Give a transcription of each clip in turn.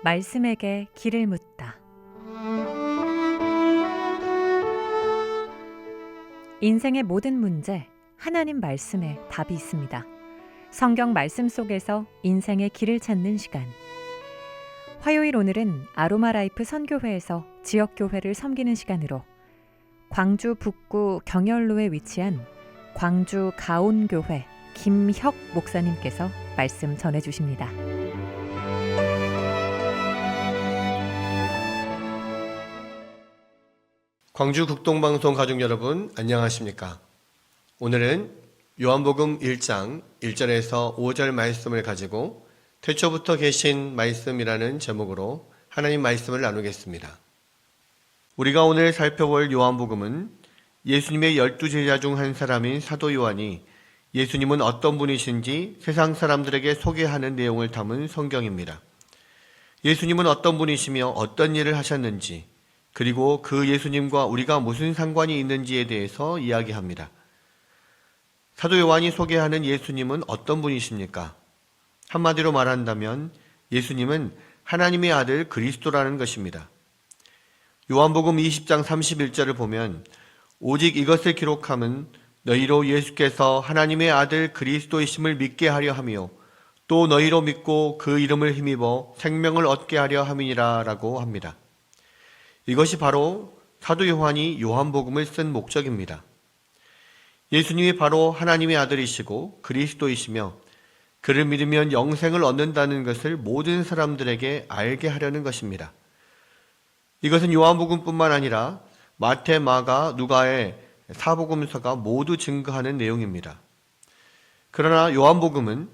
말씀에게 길을 묻다. 인생의 모든 문제, 하나님 말씀에 답이 있습니다. 성경 말씀 속에서 인생의 길을 찾는 시간. 화요일 오늘은 아로마라이프 선교회에서 지역교회를 섬기는 시간으로 광주 북구 경열로에 위치한 광주 가온교회 김혁 목사님께서 말씀 전해주십니다. 광주 극동방송 가족 여러분 안녕하십니까? 오늘은 요한복음 1장 1절에서 5절 말씀을 가지고 태초부터 계신 말씀이라는 제목으로 하나님 말씀을 나누겠습니다. 우리가 오늘 살펴볼 요한복음은 예수님의 12제자 중 한 사람인 사도 요한이 예수님은 어떤 분이신지 세상 사람들에게 소개하는 내용을 담은 성경입니다. 예수님은 어떤 분이시며 어떤 일을 하셨는지, 그리고 그 예수님과 우리가 무슨 상관이 있는지에 대해서 이야기합니다. 사도 요한이 소개하는 예수님은 어떤 분이십니까? 한마디로 말한다면 예수님은 하나님의 아들 그리스도라는 것입니다. 요한복음 20장 31절을 보면 오직 이것을 기록함은 너희로 예수께서 하나님의 아들 그리스도이심을 믿게 하려 하며 또 너희로 믿고 그 이름을 힘입어 생명을 얻게 하려 함이니라 라고 합니다. 이것이 바로 사도 요한이 요한복음을 쓴 목적입니다. 예수님이 바로 하나님의 아들이시고 그리스도이시며 그를 믿으면 영생을 얻는다는 것을 모든 사람들에게 알게 하려는 것입니다. 이것은 요한복음뿐만 아니라 마태, 마가, 누가의 사복음서가 모두 증거하는 내용입니다. 그러나 요한복음은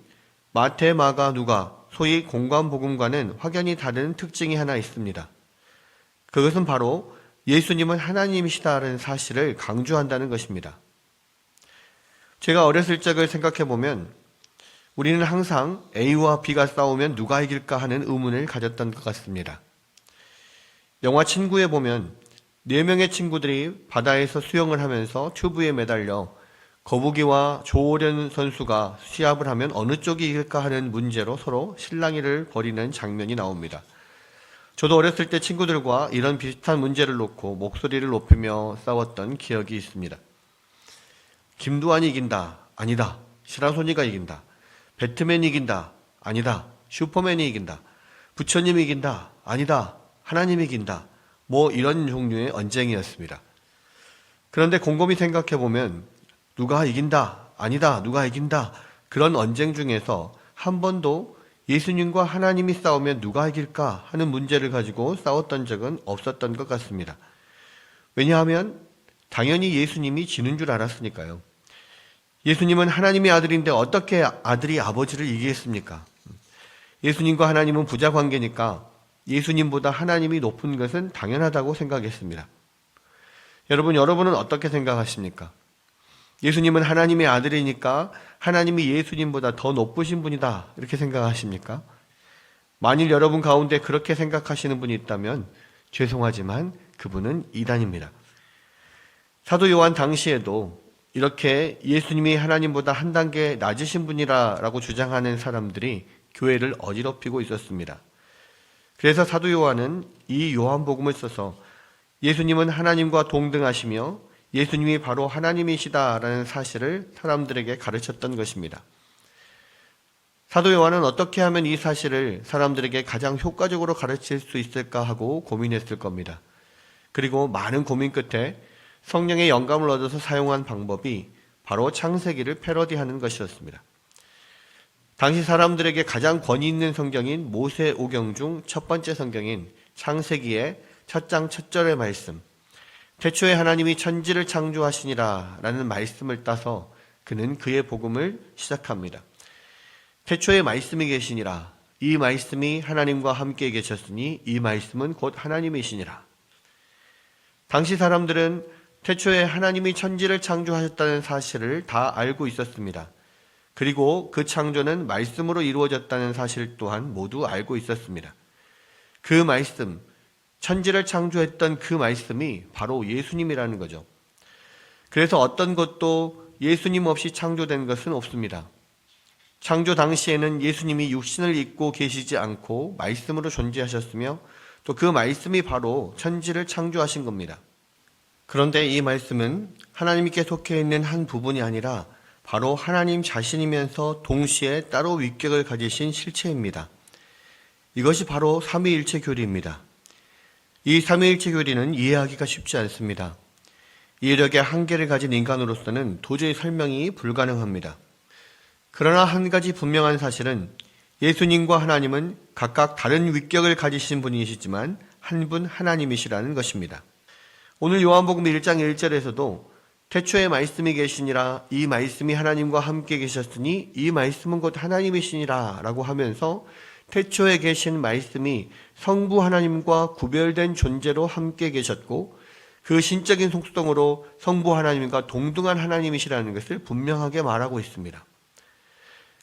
마태, 마가, 누가, 소위 공관복음과는 확연히 다른 특징이 하나 있습니다. 그것은 바로 예수님은 하나님이시다는 사실을 강조한다는 것입니다. 제가 어렸을 적을 생각해 보면 우리는 항상 A와 B가 싸우면 누가 이길까 하는 의문을 가졌던 것 같습니다. 영화 친구에 보면 4명의 친구들이 바다에서 수영을 하면서 튜브에 매달려 거북이와 조오련 선수가 시합을 하면 어느 쪽이 이길까 하는 문제로 서로 실랑이를 벌이는 장면이 나옵니다. 저도 어렸을 때 친구들과 이런 비슷한 문제를 놓고 목소리를 높이며 싸웠던 기억이 있습니다. 김두한이 이긴다. 아니다. 시라소니가 이긴다. 배트맨이 이긴다. 아니다. 슈퍼맨이 이긴다. 부처님이 이긴다. 아니다. 하나님이 이긴다. 뭐 이런 종류의 언쟁이었습니다. 그런데 곰곰이 생각해보면 누가 이긴다. 아니다. 누가 이긴다. 그런 언쟁 중에서 한 번도 예수님과 하나님이 싸우면 누가 이길까 하는 문제를 가지고 싸웠던 적은 없었던 것 같습니다. 왜냐하면 당연히 예수님이 지는 줄 알았으니까요. 예수님은 하나님의 아들인데 어떻게 아들이 아버지를 이기겠습니까? 예수님과 하나님은 부자 관계니까 예수님보다 하나님이 높은 것은 당연하다고 생각했습니다. 여러분은 어떻게 생각하십니까? 예수님은 하나님의 아들이니까 하나님이 예수님보다 더 높으신 분이다 이렇게 생각하십니까? 만일 여러분 가운데 그렇게 생각하시는 분이 있다면 죄송하지만 그분은 이단입니다. 사도 요한 당시에도 이렇게 예수님이 하나님보다 한 단계 낮으신 분이라고 주장하는 사람들이 교회를 어지럽히고 있었습니다. 그래서 사도 요한은 이 요한복음을 써서 예수님은 하나님과 동등하시며 예수님이 바로 하나님이시다라는 사실을 사람들에게 가르쳤던 것입니다. 사도 요한은 어떻게 하면 이 사실을 사람들에게 가장 효과적으로 가르칠 수 있을까 하고 고민했을 겁니다. 그리고 많은 고민 끝에 성령의 영감을 얻어서 사용한 방법이 바로 창세기를 패러디하는 것이었습니다. 당시 사람들에게 가장 권위 있는 성경인 모세오경 중 첫 번째 성경인 창세기의 첫 장 첫 절의 말씀, 태초에 하나님이 천지를 창조하시니라 라는 말씀을 따서 그는 그의 복음을 시작합니다. 태초에 말씀이 계시니라. 이 말씀이 하나님과 함께 계셨으니 이 말씀은 곧 하나님이시니라. 당시 사람들은 태초에 하나님이 천지를 창조하셨다는 사실을 다 알고 있었습니다. 그리고 그 창조는 말씀으로 이루어졌다는 사실 또한 모두 알고 있었습니다. 그 말씀, 천지를 창조했던 그 말씀이 바로 예수님이라는 거죠. 그래서 어떤 것도 예수님 없이 창조된 것은 없습니다. 창조 당시에는 예수님이 육신을 입고 계시지 않고 말씀으로 존재하셨으며 또 그 말씀이 바로 천지를 창조하신 겁니다. 그런데 이 말씀은 하나님께 속해 있는 한 부분이 아니라 바로 하나님 자신이면서 동시에 따로 위격을 가지신 실체입니다. 이것이 바로 삼위일체 교리입니다. 이 삼위일체 교리는 이해하기가 쉽지 않습니다. 이력의 한계를 가진 인간으로서는 도저히 설명이 불가능합니다. 그러나 한 가지 분명한 사실은 예수님과 하나님은 각각 다른 위격을 가지신 분이시지만 한 분 하나님이시라는 것입니다. 오늘 요한복음 1장 1절에서도 태초에 말씀이 계시니라 이 말씀이 하나님과 함께 계셨으니 이 말씀은 곧 하나님이시니라 라고 하면서 태초에 계신 말씀이 성부 하나님과 구별된 존재로 함께 계셨고 그 신적인 속성으로 성부 하나님과 동등한 하나님이시라는 것을 분명하게 말하고 있습니다.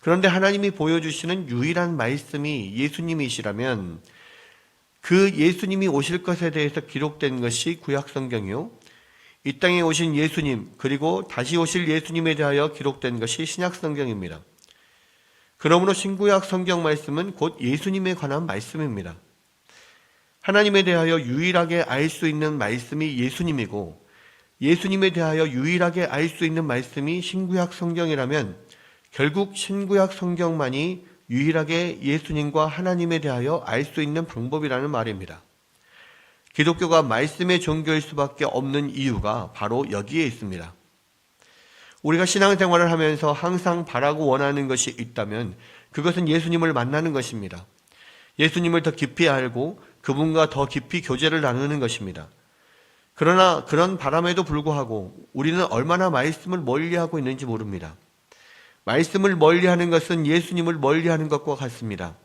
그런데 하나님이 보여주시는 유일한 말씀이 예수님이시라면 그 예수님이 오실 것에 대해서 기록된 것이 구약성경이요, 이 땅에 오신 예수님 그리고 다시 오실 예수님에 대하여 기록된 것이 신약성경입니다. 그러므로 신구약 성경 말씀은 곧 예수님에 관한 말씀입니다. 하나님에 대하여 유일하게 알 수 있는 말씀이 예수님이고 예수님에 대하여 유일하게 알 수 있는 말씀이 신구약 성경이라면 결국 신구약 성경만이 유일하게 예수님과 하나님에 대하여 알 수 있는 방법이라는 말입니다. 기독교가 말씀의 종교일 수밖에 없는 이유가 바로 여기에 있습니다. 우리가 신앙생활을 하면서 항상 바라고 원하는 것이 있다면 그것은 예수님을 만나는 것입니다. 예수님을 더 깊이 알고 그분과 더 깊이 교제를 나누는 것입니다. 그러나 그런 바람에도 불구하고 우리는 얼마나 말씀을 멀리하고 있는지 모릅니다. 말씀을 멀리하는 것은 예수님을 멀리하는 것과 같습니다.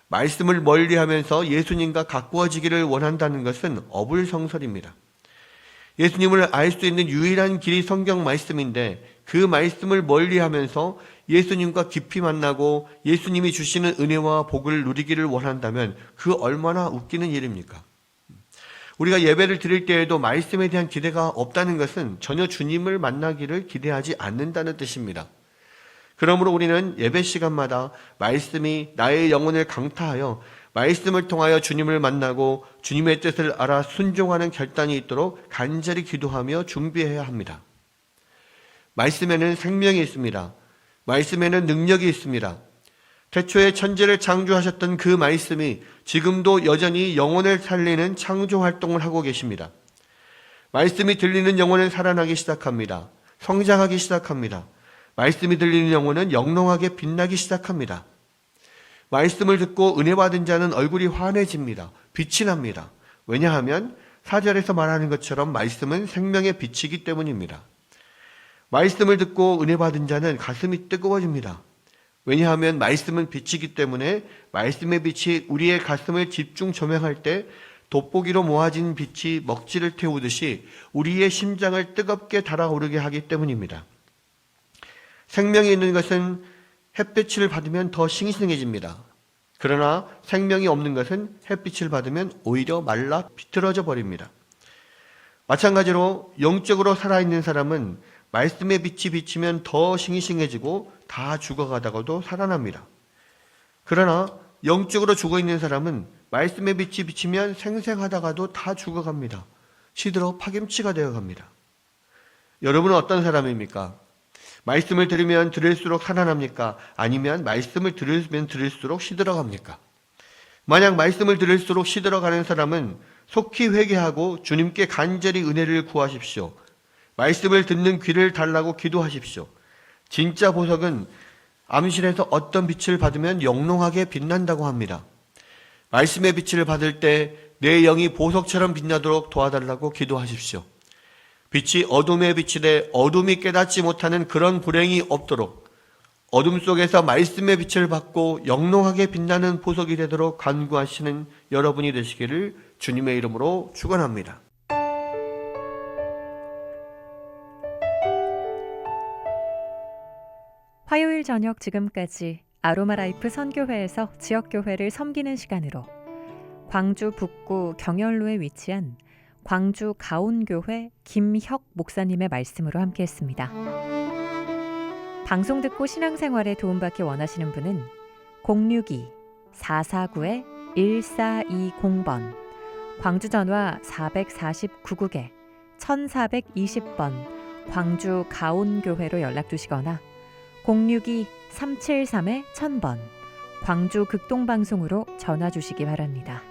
말씀을 멀리하면서 예수님과 가까워지기를 원한다는 것은 어불성설입니다. 예수님을 알 수 있는 유일한 길이 성경 말씀인데 그 말씀을 멀리하면서 예수님과 깊이 만나고 예수님이 주시는 은혜와 복을 누리기를 원한다면 그 얼마나 웃기는 일입니까? 우리가 예배를 드릴 때에도 말씀에 대한 기대가 없다는 것은 전혀 주님을 만나기를 기대하지 않는다는 뜻입니다. 그러므로 우리는 예배 시간마다 말씀이 나의 영혼을 강타하여 말씀을 통하여 주님을 만나고 주님의 뜻을 알아 순종하는 결단이 있도록 간절히 기도하며 준비해야 합니다. 말씀에는 생명이 있습니다. 말씀에는 능력이 있습니다. 태초에 천지를 창조하셨던 그 말씀이 지금도 여전히 영혼을 살리는 창조 활동을 하고 계십니다. 말씀이 들리는 영혼은 살아나기 시작합니다. 성장하기 시작합니다. 말씀이 들리는 영혼은 영롱하게 빛나기 시작합니다. 말씀을 듣고 은혜 받은 자는 얼굴이 환해집니다. 빛이 납니다. 왜냐하면 4절에서 말하는 것처럼 말씀은 생명의 빛이기 때문입니다. 말씀을 듣고 은혜 받은 자는 가슴이 뜨거워집니다. 왜냐하면 말씀은 빛이기 때문에 말씀의 빛이 우리의 가슴을 집중 조명할 때 돋보기로 모아진 빛이 먹지를 태우듯이 우리의 심장을 뜨겁게 달아오르게 하기 때문입니다. 생명이 있는 것은 햇빛을 받으면 더 싱싱해집니다. 그러나 생명이 없는 것은 햇빛을 받으면 오히려 말라 비틀어져 버립니다. 마찬가지로 영적으로 살아있는 사람은 말씀의 빛이 비치면 더 싱싱해지고 다 죽어가다가도 살아납니다. 그러나 영적으로 죽어있는 사람은 말씀의 빛이 비치면 생생하다가도 다 죽어갑니다. 시들어 파김치가 되어갑니다. 여러분은 어떤 사람입니까? 말씀을 들으면 들을수록 살아납니까? 아니면 말씀을 들으면 들을수록 시들어갑니까? 만약 말씀을 들을수록 시들어가는 사람은 속히 회개하고 주님께 간절히 은혜를 구하십시오. 말씀을 듣는 귀를 달라고 기도하십시오. 진짜 보석은 암실에서 어떤 빛을 받으면 영롱하게 빛난다고 합니다. 말씀의 빛을 받을 때 내 영이 보석처럼 빛나도록 도와달라고 기도하십시오. 빛이 어둠에 비치되 어둠이 깨닫지 못하는 그런 불행이 없도록 어둠 속에서 말씀의 빛을 받고 영롱하게 빛나는 보석이 되도록 간구하시는 여러분이 되시기를 주님의 이름으로 축원합니다. 화요일 저녁 지금까지 아로마라이프 선교회에서 지역교회를 섬기는 시간으로 광주 북구 경연로에 위치한 광주 가온교회 김혁 목사님의 말씀으로 함께했습니다. 방송 듣고 신앙생활에 도움받기 원하시는 분은 062-449-1420번, 광주 전화 449국에 1420번 광주 가온교회로 연락주시거나 062-373-1000번 광주 극동방송으로 전화 주시기 바랍니다.